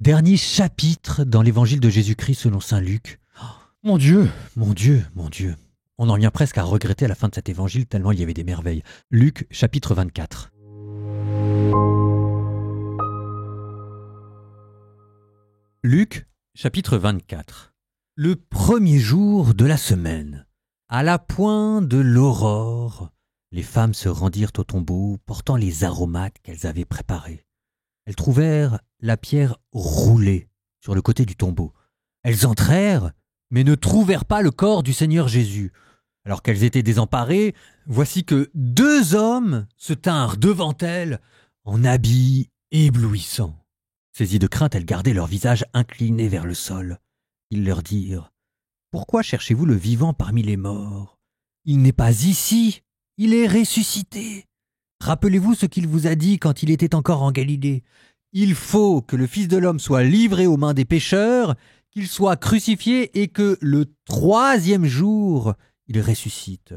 dernier chapitre dans l'évangile de Jésus-Christ selon saint Luc. Oh, mon Dieu, mon Dieu, mon Dieu. On en vient presque à regretter à la fin de cet évangile tellement il y avait des merveilles. Luc, chapitre 24. Luc, chapitre 24. Le premier jour de la semaine, à la pointe de l'aurore, les femmes se rendirent au tombeau portant les aromates qu'elles avaient préparés. Elles trouvèrent la pierre roulée sur le côté du tombeau. Elles entrèrent, mais ne trouvèrent pas le corps du Seigneur Jésus. Alors qu'elles étaient désemparées, voici que 2 hommes se tinrent devant elles en habits éblouissants. Saisies de crainte, elles gardaient leur visage incliné vers le sol. Ils leur dirent : « Pourquoi cherchez-vous le vivant parmi les morts ? Il n'est pas ici, il est ressuscité. Rappelez-vous ce qu'il vous a dit quand il était encore en Galilée. Il faut que le Fils de l'homme soit livré aux mains des pécheurs, qu'il soit crucifié et que le 3e jour, il ressuscite. »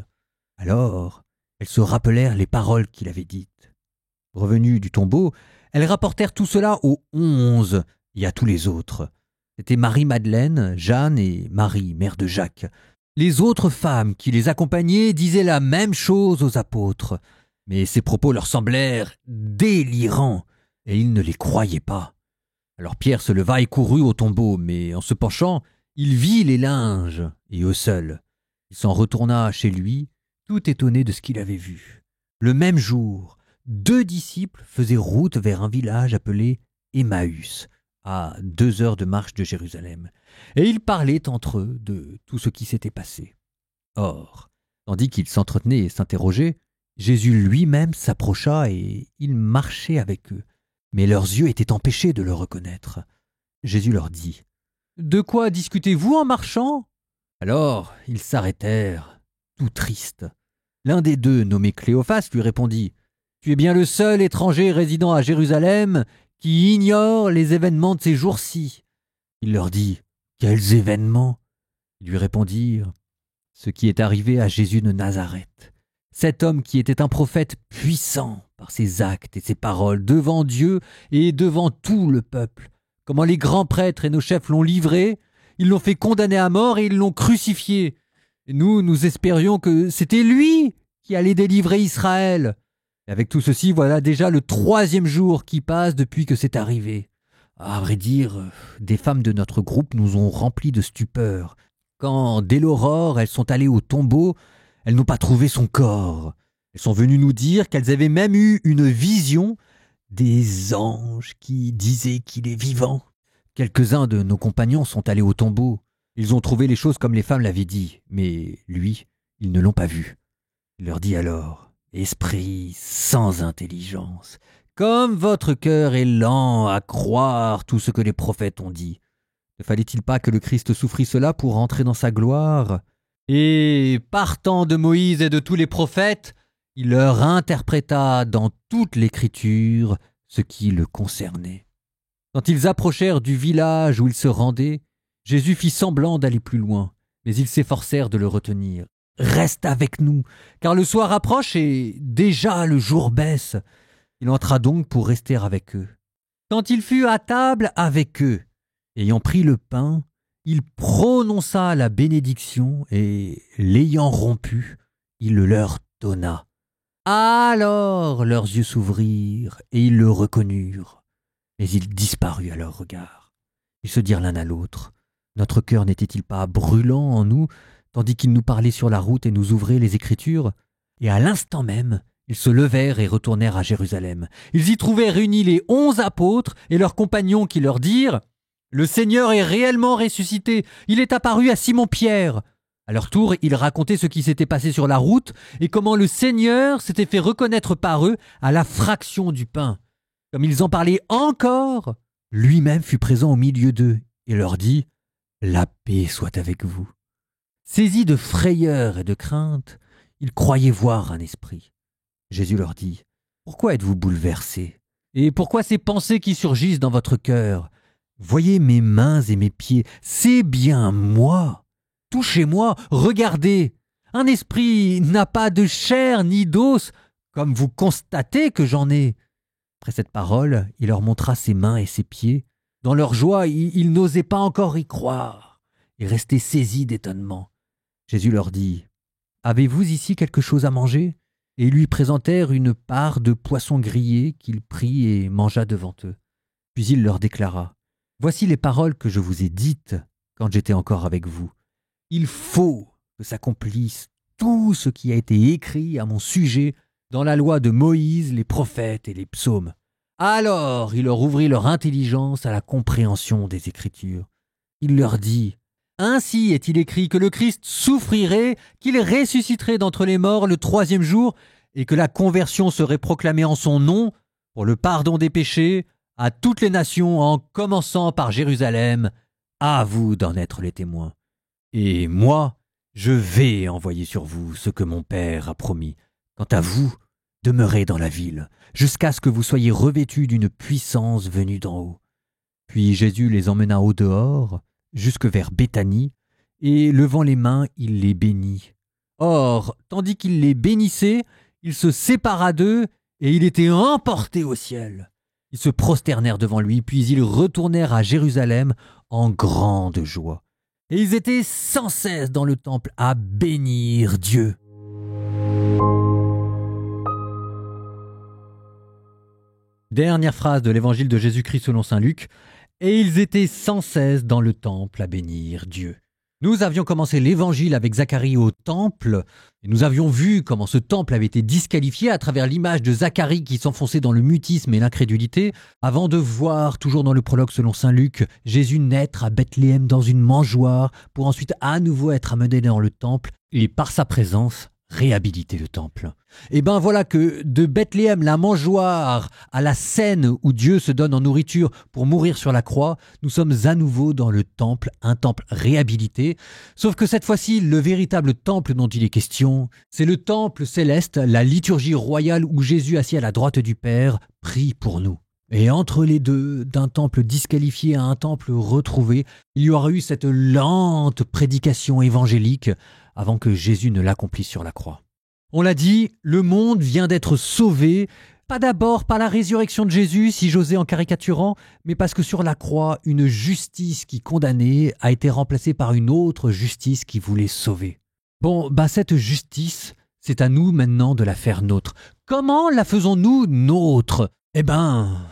Alors, elles se rappelèrent les paroles qu'il avait dites. Revenues du tombeau, elles rapportèrent tout cela aux 11 et à tous les autres. C'étaient Marie-Madeleine, Jeanne et Marie, mère de Jacques. Les autres femmes qui les accompagnaient disaient la même chose aux apôtres. Mais ces propos leur semblèrent délirants, et ils ne les croyaient pas. Alors Pierre se leva et courut au tombeau, mais en se penchant, il vit les linges, et eux seuls. Il s'en retourna chez lui, tout étonné de ce qu'il avait vu. Le même jour, 2 disciples faisaient route vers un village appelé Emmaüs, à 2 heures de marche de Jérusalem, et ils parlaient entre eux de tout ce qui s'était passé. Or, tandis qu'ils s'entretenaient et s'interrogeaient, Jésus lui-même s'approcha et il marchait avec eux, mais leurs yeux étaient empêchés de le reconnaître. Jésus leur dit : « De quoi discutez-vous en marchant ? » Alors ils s'arrêtèrent, tout tristes. L'un des 2, nommé Cléophas, lui répondit : « Tu es bien le seul étranger résidant à Jérusalem qui ignore les événements de ces jours-ci. » Il leur dit : « Quels événements ? » Ils lui répondirent : « Ce qui est arrivé à Jésus de Nazareth. Cet homme qui était un prophète puissant par ses actes et ses paroles devant Dieu et devant tout le peuple. Comment les grands prêtres et nos chefs l'ont livré, ils l'ont fait condamner à mort et ils l'ont crucifié. Et nous espérions que c'était lui qui allait délivrer Israël. Et avec tout ceci, voilà déjà le 3e jour qui passe depuis que c'est arrivé. À vrai dire, des femmes de notre groupe nous ont remplis de stupeur. Quand, dès l'aurore, elles sont allées au tombeau, elles n'ont pas trouvé son corps. Elles sont venues nous dire qu'elles avaient même eu une vision des anges qui disaient qu'il est vivant. Quelques-uns de nos compagnons sont allés au tombeau. Ils ont trouvé les choses comme les femmes l'avaient dit, mais lui, ils ne l'ont pas vu. Il leur dit alors : « Esprit sans intelligence, comme votre cœur est lent à croire tout ce que les prophètes ont dit. Ne fallait-il pas que le Christ souffrit cela pour entrer dans sa gloire ? Et, partant de Moïse et de tous les prophètes, il leur interpréta dans toute l'Écriture ce qui le concernait. » Quand ils approchèrent du village où ils se rendaient, Jésus fit semblant d'aller plus loin, mais ils s'efforcèrent de le retenir. « Reste avec nous, car le soir approche et déjà le jour baisse. » Il entra donc pour rester avec eux. Quand il fut à table avec eux, ayant pris le pain, il prononça la bénédiction et, l'ayant rompu, il le leur donna. Alors leurs yeux s'ouvrirent et ils le reconnurent, mais il disparut à leur regard. Ils se dirent l'un à l'autre : « Notre cœur n'était-il pas brûlant en nous, tandis qu'il nous parlait sur la route et nous ouvrait les Écritures ?» Et à l'instant même, ils se levèrent et retournèrent à Jérusalem. Ils y trouvaient réunis les 11 apôtres et leurs compagnons qui leur dirent : « Le Seigneur est réellement ressuscité, il est apparu à Simon-Pierre. » À leur tour, ils racontaient ce qui s'était passé sur la route et comment le Seigneur s'était fait reconnaître par eux à la fraction du pain. Comme ils en parlaient encore, lui-même fut présent au milieu d'eux et leur dit : « La paix soit avec vous. » Saisis de frayeur et de crainte, ils croyaient voir un esprit. Jésus leur dit : « Pourquoi êtes-vous bouleversés ? Et pourquoi ces pensées qui surgissent dans votre cœur ? Voyez mes mains et mes pieds, c'est bien moi. Touchez-moi, regardez. Un esprit n'a pas de chair ni d'os, comme vous constatez que j'en ai. » Après cette parole, il leur montra ses mains et ses pieds. Dans leur joie, ils n'osaient pas encore y croire et restaient saisis d'étonnement. Jésus leur dit « Avez-vous ici quelque chose à manger ?» Et ils lui présentèrent une part de poisson grillé qu'il prit et mangea devant eux. Puis il leur déclara « Voici les paroles que je vous ai dites quand j'étais encore avec vous. Il faut que s'accomplisse tout ce qui a été écrit à mon sujet dans la loi de Moïse, les prophètes et les psaumes. » Alors il leur ouvrit leur intelligence à la compréhension des Écritures. Il leur dit « Ainsi est-il écrit que le Christ souffrirait, qu'il ressusciterait d'entre les morts le 3e jour, et que la conversion serait proclamée en son nom pour le pardon des péchés à toutes les nations, en commençant par Jérusalem. À vous d'en être les témoins. Et moi, je vais envoyer sur vous ce que mon Père a promis. Quant à vous, demeurez dans la ville, jusqu'à ce que vous soyez revêtus d'une puissance venue d'en haut. » Puis Jésus les emmena au dehors, jusque vers Béthanie, et levant les mains, il les bénit. Or, tandis qu'il les bénissait, il se sépara d'eux, et il était emporté au ciel. Ils se prosternèrent devant lui, puis ils retournèrent à Jérusalem en grande joie. Et ils étaient sans cesse dans le temple à bénir Dieu. Dernière phrase de l'évangile de Jésus-Christ selon saint Luc. Et ils étaient sans cesse dans le temple à bénir Dieu. Nous avions commencé l'évangile avec Zacharie au temple, et nous avions vu comment ce temple avait été disqualifié à travers l'image de Zacharie qui s'enfonçait dans le mutisme et l'incrédulité, avant de voir, toujours dans le prologue selon saint Luc, Jésus naître à Bethléem dans une mangeoire, pour ensuite à nouveau être amené dans le temple, et par sa présence, réhabiliter le temple. Et ben voilà que de Bethléem, la mangeoire, à la scène où Dieu se donne en nourriture pour mourir sur la croix, nous sommes à nouveau dans le temple, un temple réhabilité. Sauf que cette fois-ci, le véritable temple dont il est question, c'est le temple céleste, la liturgie royale où Jésus, assis à la droite du Père, prie pour nous. Et entre les deux, d'un temple disqualifié à un temple retrouvé, il y aura eu cette lente prédication évangélique avant que Jésus ne l'accomplisse sur la croix. On l'a dit, le monde vient d'être sauvé, pas d'abord par la résurrection de Jésus, si j'osais en caricaturant, mais parce que sur la croix, une justice qui condamnait a été remplacée par une autre justice qui voulait sauver. Bon, cette justice, c'est à nous maintenant de la faire nôtre. Comment la faisons-nous nôtre ?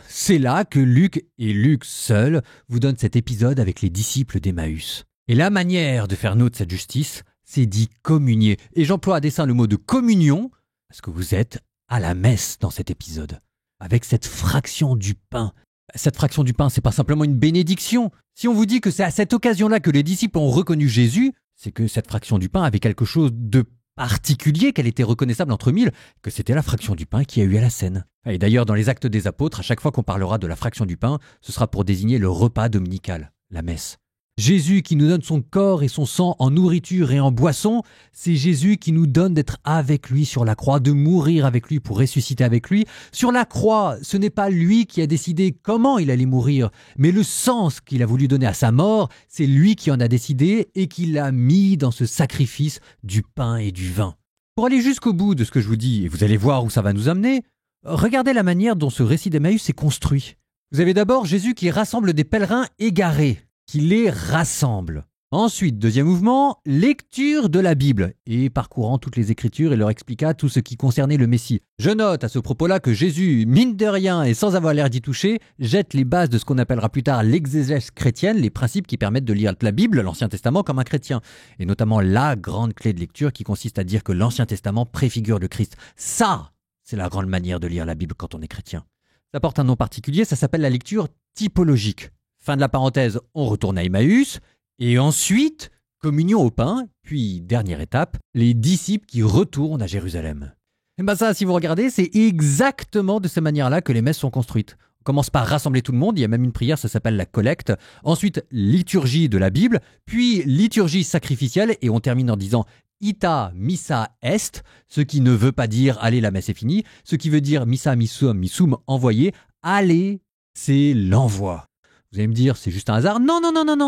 C'est là que Luc, et Luc seul, vous donne cet épisode avec les disciples d'Emmaüs. Et la manière de faire nôtre cette justice, c'est d'y communier. Et j'emploie à dessein le mot de communion, parce que vous êtes à la messe dans cet épisode, avec cette fraction du pain. Cette fraction du pain, c'est pas simplement une bénédiction. Si on vous dit que c'est à cette occasion-là que les disciples ont reconnu Jésus, c'est que cette fraction du pain avait quelque chose de particulier, qu'elle était reconnaissable entre mille, que c'était la fraction du pain qui a eu à la scène. Et d'ailleurs, dans les Actes des Apôtres, à chaque fois qu'on parlera de la fraction du pain, ce sera pour désigner le repas dominical, la messe. Jésus qui nous donne son corps et son sang en nourriture et en boisson, c'est Jésus qui nous donne d'être avec lui sur la croix, de mourir avec lui pour ressusciter avec lui. Sur la croix, ce n'est pas lui qui a décidé comment il allait mourir, mais le sens qu'il a voulu donner à sa mort, c'est lui qui en a décidé et qui l'a mis dans ce sacrifice du pain et du vin. Pour aller jusqu'au bout de ce que je vous dis, et vous allez voir où ça va nous amener, regardez la manière dont ce récit d'Emmaüs est construit. Vous avez d'abord Jésus qui rassemble des pèlerins égarés, qui les rassemble. Ensuite, deuxième mouvement, lecture de la Bible, et parcourant toutes les Écritures, il leur expliqua tout ce qui concernait le Messie. Je note à ce propos-là que Jésus, mine de rien et sans avoir l'air d'y toucher, jette les bases de ce qu'on appellera plus tard l'exégèse chrétienne, les principes qui permettent de lire la Bible, l'Ancien Testament, comme un chrétien, et notamment la grande clé de lecture qui consiste à dire que l'Ancien Testament préfigure le Christ. Ça, c'est la grande manière de lire la Bible quand on est chrétien. Ça porte un nom particulier, ça s'appelle la lecture typologique. Fin de la parenthèse, on retourne à Emmaüs, et ensuite, communion au pain, puis dernière étape, les disciples qui retournent à Jérusalem. Et ça, si vous regardez, c'est exactement de cette manière-là que les messes sont construites. On commence par rassembler tout le monde, il y a même une prière, ça s'appelle la collecte. Ensuite, liturgie de la Bible, puis liturgie sacrificielle, et on termine en disant « Ita missa est », ce qui ne veut pas dire « allez, la messe est finie », ce qui veut dire « missa missum, envoyé », « allez », c'est l'envoi. Vous allez me dire, c'est juste un hasard. Non,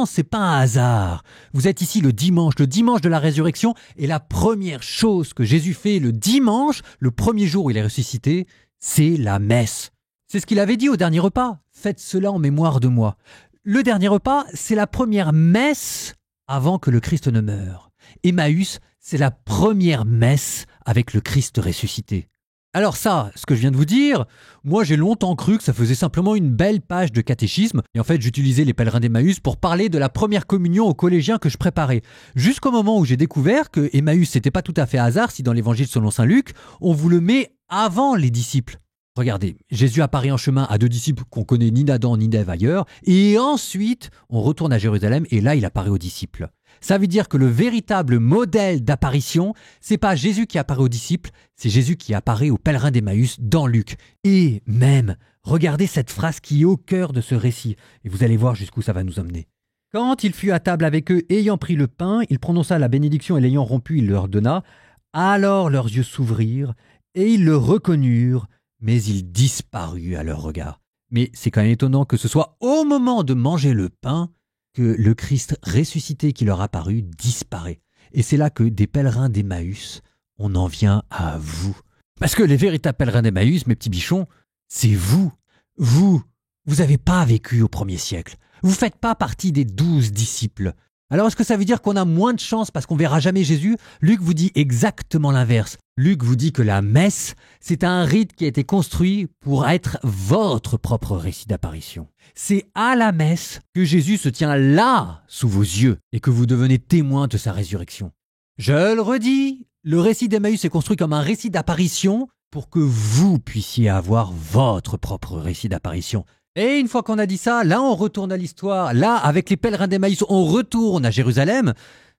c'est pas un hasard. Vous êtes ici le dimanche de la résurrection, et la première chose que Jésus fait le dimanche, le premier jour où il est ressuscité, c'est la messe. C'est ce qu'il avait dit au dernier repas. Faites cela en mémoire de moi. Le dernier repas, c'est la première messe avant que le Christ ne meure. Emmaüs, c'est la première messe avec le Christ ressuscité. Alors ça, ce que je viens de vous dire, moi j'ai longtemps cru que ça faisait simplement une belle page de catéchisme, et en fait j'utilisais les pèlerins d'Emmaüs pour parler de la première communion aux collégiens que je préparais. Jusqu'au moment où j'ai découvert que Emmaüs, c'était pas tout à fait hasard si dans l'évangile selon saint Luc, on vous le met avant les disciples. Regardez, Jésus apparaît en chemin à 2 disciples qu'on connaît ni d'Adam ni d'Ève ailleurs, et ensuite on retourne à Jérusalem et là il apparaît aux disciples. Ça veut dire que le véritable modèle d'apparition, c'est pas Jésus qui apparaît aux disciples, c'est Jésus qui apparaît aux pèlerins d'Emmaüs dans Luc. Et même, regardez cette phrase qui est au cœur de ce récit, et vous allez voir jusqu'où ça va nous emmener. Quand il fut à table avec eux, ayant pris le pain, il prononça la bénédiction et l'ayant rompu, il leur donna. Alors leurs yeux s'ouvrirent, et ils le reconnurent, mais il disparut à leur regard. Mais c'est quand même étonnant que ce soit au moment de manger le pain que le Christ ressuscité qui leur apparut disparaît. Et c'est là que des pèlerins d'Emmaüs, on en vient à vous. Parce que les véritables pèlerins d'Emmaüs, mes petits bichons, c'est vous. Vous n'avez pas vécu au 1er siècle. Vous ne faites pas partie des 12 disciples. Alors est-ce que ça veut dire qu'on a moins de chance parce qu'on verra jamais Jésus? Luc vous dit exactement l'inverse. Luc vous dit que la messe, c'est un rite qui a été construit pour être votre propre récit d'apparition. C'est à la messe que Jésus se tient là, sous vos yeux, et que vous devenez témoin de sa résurrection. Je le redis, le récit d'Emmaüs est construit comme un récit d'apparition pour que vous puissiez avoir votre propre récit d'apparition. Et une fois qu'on a dit ça, là on retourne à l'histoire. Là, avec les pèlerins d'Emmaüs, on retourne à Jérusalem.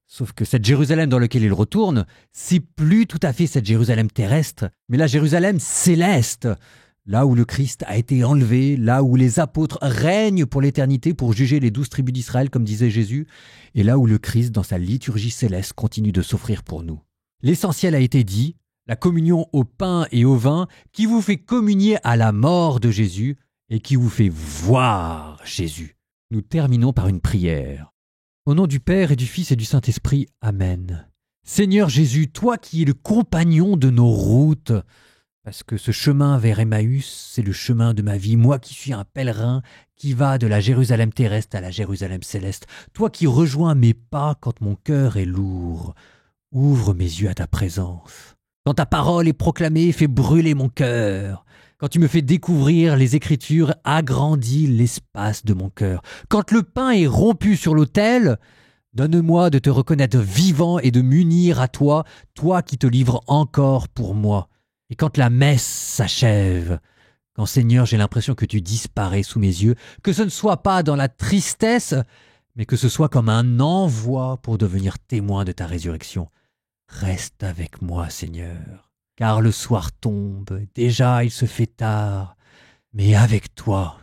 Sauf que cette Jérusalem dans laquelle ils retournent, c'est plus tout à fait cette Jérusalem terrestre, mais la Jérusalem céleste. Là où le Christ a été enlevé, là où les apôtres règnent pour l'éternité pour juger les 12 tribus d'Israël, comme disait Jésus, et là où le Christ, dans sa liturgie céleste, continue de s'offrir pour nous. L'essentiel a été dit, la communion au pain et au vin, qui vous fait communier à la mort de Jésus et qui vous fait voir Jésus. Nous terminons par une prière. Au nom du Père et du Fils et du Saint-Esprit, Amen. Seigneur Jésus, toi qui es le compagnon de nos routes, parce que ce chemin vers Emmaüs, c'est le chemin de ma vie. Moi qui suis un pèlerin qui va de la Jérusalem terrestre à la Jérusalem céleste. Toi qui rejoins mes pas quand mon cœur est lourd. Ouvre mes yeux à ta présence. Quand ta parole est proclamée, fais brûler mon cœur. Quand tu me fais découvrir les Écritures, agrandis l'espace de mon cœur. Quand le pain est rompu sur l'autel, donne-moi de te reconnaître vivant et de m'unir à toi, toi qui te livres encore pour moi. Et quand la messe s'achève, quand Seigneur, j'ai l'impression que tu disparais sous mes yeux, que ce ne soit pas dans la tristesse, mais que ce soit comme un envoi pour devenir témoin de ta résurrection. Reste avec moi, Seigneur, car le soir tombe, déjà il se fait tard, mais avec toi,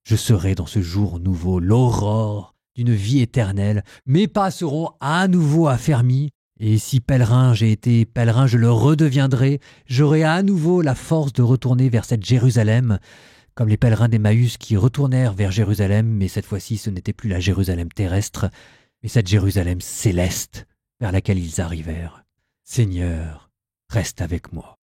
je serai dans ce jour nouveau, l'aurore d'une vie éternelle. Mes pas seront à nouveau affermis, et si pèlerin j'ai été, pèlerin je le redeviendrai, j'aurai à nouveau la force de retourner vers cette Jérusalem, comme les pèlerins d'Emmaüs qui retournèrent vers Jérusalem, mais cette fois-ci ce n'était plus la Jérusalem terrestre, mais cette Jérusalem céleste vers laquelle ils arrivèrent. Seigneur, reste avec moi.